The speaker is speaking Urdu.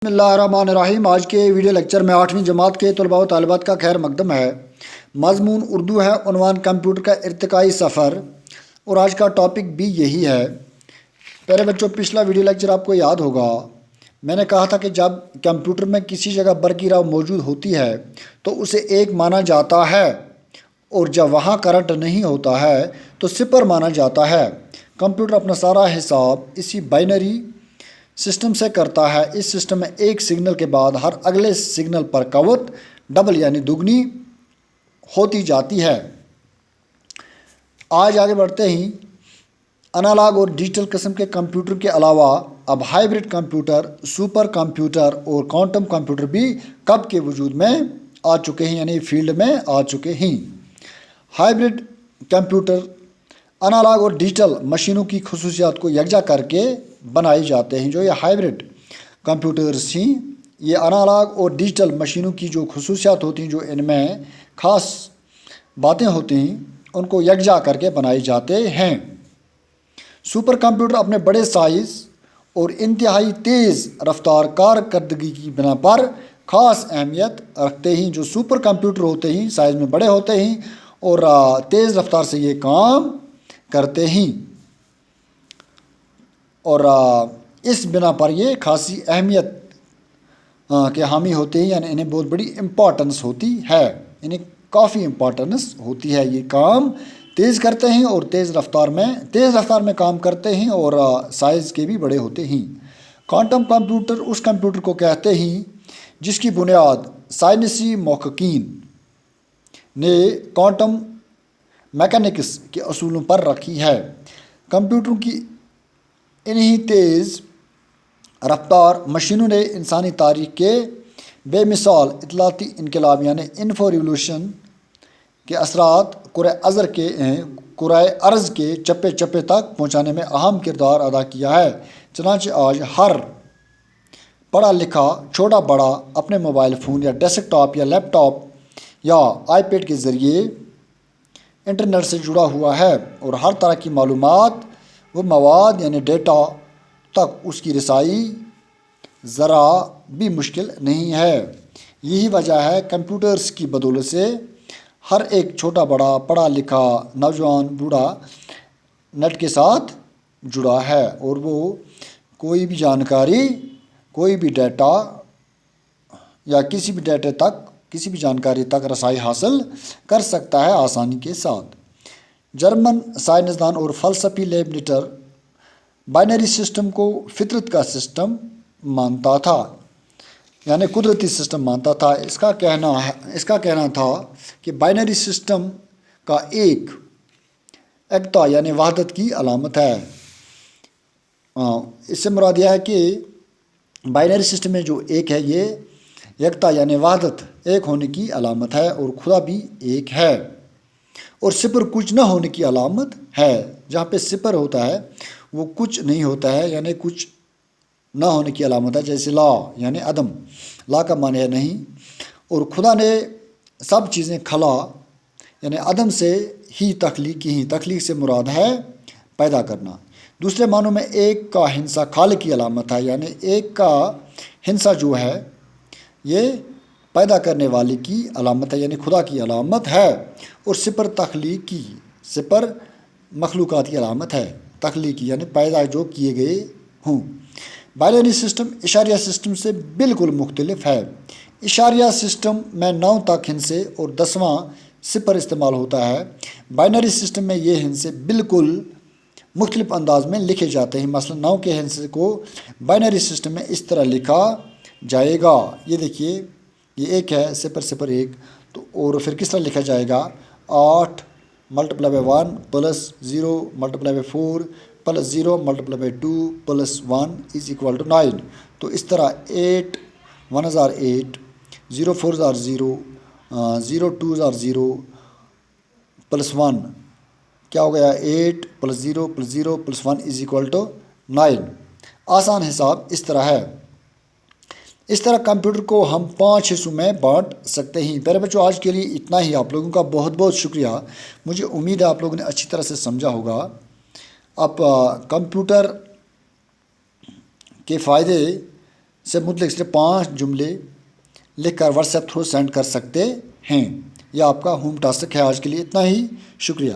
بسم اللہ الرحمن الرحیم۔ آج کے ویڈیو لیکچر میں 8ویں جماعت کے طلباء و طالبات کا خیر مقدم ہے۔ مضمون اردو ہے، عنوان کمپیوٹر کا ارتقائی سفر، اور آج کا ٹاپک بھی یہی ہے۔ پہلے بچوں، پچھلا ویڈیو لیکچر آپ کو یاد ہوگا، میں نے کہا تھا کہ جب کمپیوٹر میں کسی جگہ برقی راہ موجود ہوتی ہے تو اسے ایک مانا جاتا ہے، اور جب وہاں کرنٹ نہیں ہوتا ہے تو صفر مانا جاتا ہے۔ کمپیوٹر اپنا سارا حساب اسی بائنری سسٹم سے کرتا ہے۔ اس سسٹم میں ایک سگنل کے بعد ہر اگلے سگنل پر قوت ڈبل یعنی دگنی ہوتی جاتی ہے۔ آج آگے بڑھتے ہی انالاگ اور ڈیجیٹل قسم کے کمپیوٹر کے علاوہ اب ہائبرڈ کمپیوٹر، سپر کمپیوٹر اور کوانٹم کمپیوٹر بھی کب کے وجود میں آ چکے ہیں، یعنی فیلڈ میں آ چکے ہیں۔ ہائبرڈ کمپیوٹر انالاگ اور ڈیجیٹل مشینوں کی خصوصیات کو یکجا کر کے بنائے جاتے ہیں۔ جو یہ ہائبرڈ کمپیوٹرز ہیں، یہ انالاگ اور ڈیجیٹل مشینوں کی جو خصوصیات ہوتی ہیں، جو ان میں خاص باتیں ہوتی ہیں، ان کو یکجا کر کے بنائے جاتے ہیں۔ سپر کمپیوٹر اپنے بڑے سائز اور انتہائی تیز رفتار کارکردگی کی بنا پر خاص اہمیت رکھتے ہیں۔ جو سپر کمپیوٹر ہوتے ہیں سائز میں بڑے ہوتے ہیں اور تیز رفتار سے یہ کام کرتے ہیں، اور اس بنا پر یہ خاصی اہمیت کے حامی ہوتے ہیں، یعنی انہیں بہت بڑی امپورٹنس ہوتی ہے، یعنی کافی امپورٹنس ہوتی ہے۔ یہ کام تیز کرتے ہیں اور تیز رفتار میں کام کرتے ہیں، اور سائز کے بھی بڑے ہوتے ہیں۔ کوانٹم کمپیوٹر اس کمپیوٹر کو کہتے ہیں جس کی بنیاد سائنسی محققین نے کوانٹم میکینکس کے اصولوں پر رکھی ہے۔ کمپیوٹروں کی انہی تیز رفتار مشینوں نے انسانی تاریخ کے بے مثال اطلاعاتی انقلاب یعنی انفو ریولوشن کے اثرات کرۂ ارض کے چپے چپے تک پہنچانے میں اہم کردار ادا کیا ہے۔ چنانچہ آج ہر پڑھا لکھا چھوٹا بڑا اپنے موبائل فون یا ڈیسک ٹاپ یا لیپ ٹاپ یا آئی پیڈ کے ذریعے انٹرنیٹ سے جڑا ہوا ہے، اور ہر طرح کی معلومات و مواد یعنی ڈیٹا تک اس کی رسائی ذرا بھی مشکل نہیں ہے۔ یہی وجہ ہے کمپیوٹرز کی بدولت سے ہر ایک چھوٹا بڑا پڑھا لکھا نوجوان بوڑھا نیٹ کے ساتھ جڑا ہے، اور وہ کوئی بھی جانکاری، کوئی بھی ڈیٹا یا کسی بھی جانکاری تک رسائی حاصل کر سکتا ہے آسانی کے ساتھ۔ جرمن سائنسدان اور فلسفی لیبنٹر بائنری سسٹم کو فطرت کا سسٹم مانتا تھا، یعنی قدرتی سسٹم مانتا تھا۔ اس کا کہنا تھا کہ بائنری سسٹم کا ایکتا یعنی وحدت کی علامت ہے۔ اس سے مراد یہ ہے کہ بائنری سسٹم میں جو ایک ہے، یہ یکتا یعنی وحدت، ایک ہونے کی علامت ہے، اور خدا بھی ایک ہے، اور صفر کچھ نہ ہونے کی علامت ہے۔ جہاں پہ صفر ہوتا ہے وہ کچھ نہیں ہوتا ہے، یعنی کچھ نہ ہونے کی علامت ہے، جیسے لا یعنی عدم، لا کا معنی ہے نہیں، اور خدا نے سب چیزیں خلا یعنی عدم سے ہی تخلیق کی ہیں۔ تخلیق سے مراد ہے پیدا کرنا۔ دوسرے معنوں میں ایک کا ہندسہ خالق کی علامت ہے، یعنی ایک کا ہندسہ جو ہے یہ پیدا کرنے والے کی علامت ہے، یعنی خدا کی علامت ہے، اور صفر مخلوقات کی علامت ہے، تخلیقی یعنی پیدا جو کیے گئے ہوں۔ بائنری سسٹم اشاریہ سسٹم سے بالکل مختلف ہے۔ اشاریہ سسٹم میں 9 تک ہندسے اور 10واں صفر استعمال ہوتا ہے۔ بائنری سسٹم میں یہ ہندسے بالکل مختلف انداز میں لکھے جاتے ہیں۔ مثلا 9 کے ہندسے کو بائنری سسٹم میں اس طرح لکھا جائے گا، یہ دیکھیے، یہ ایک ہے 001، تو اور پھر کس طرح لکھا جائے گا، 8 × 1 + 0 × 4 + 0 × 2 + 1 = 9۔ تو اس طرح 8 1 × 8 0 4 × 0 0 2 × 0 + 1 کیا ہو گیا، 8 + 0 + 0 + 1 = 9۔ آسان حساب اس طرح ہے۔ اس طرح کمپیوٹر کو ہم 5 حصوں میں بانٹ سکتے ہیں۔ پہلے بچوں، آج کے لیے اتنا ہی۔ آپ لوگوں کا بہت بہت شکریہ۔ مجھے امید ہے آپ لوگوں نے اچھی طرح سے سمجھا ہوگا۔ اب کمپیوٹر کے فائدے سے متعلق صرف 5 جملے لکھ کر واٹس ایپ تھرو سینڈ کر سکتے ہیں۔ یہ آپ کا ہوم ٹاسک ہے۔ آج کے لیے اتنا ہی، شکریہ۔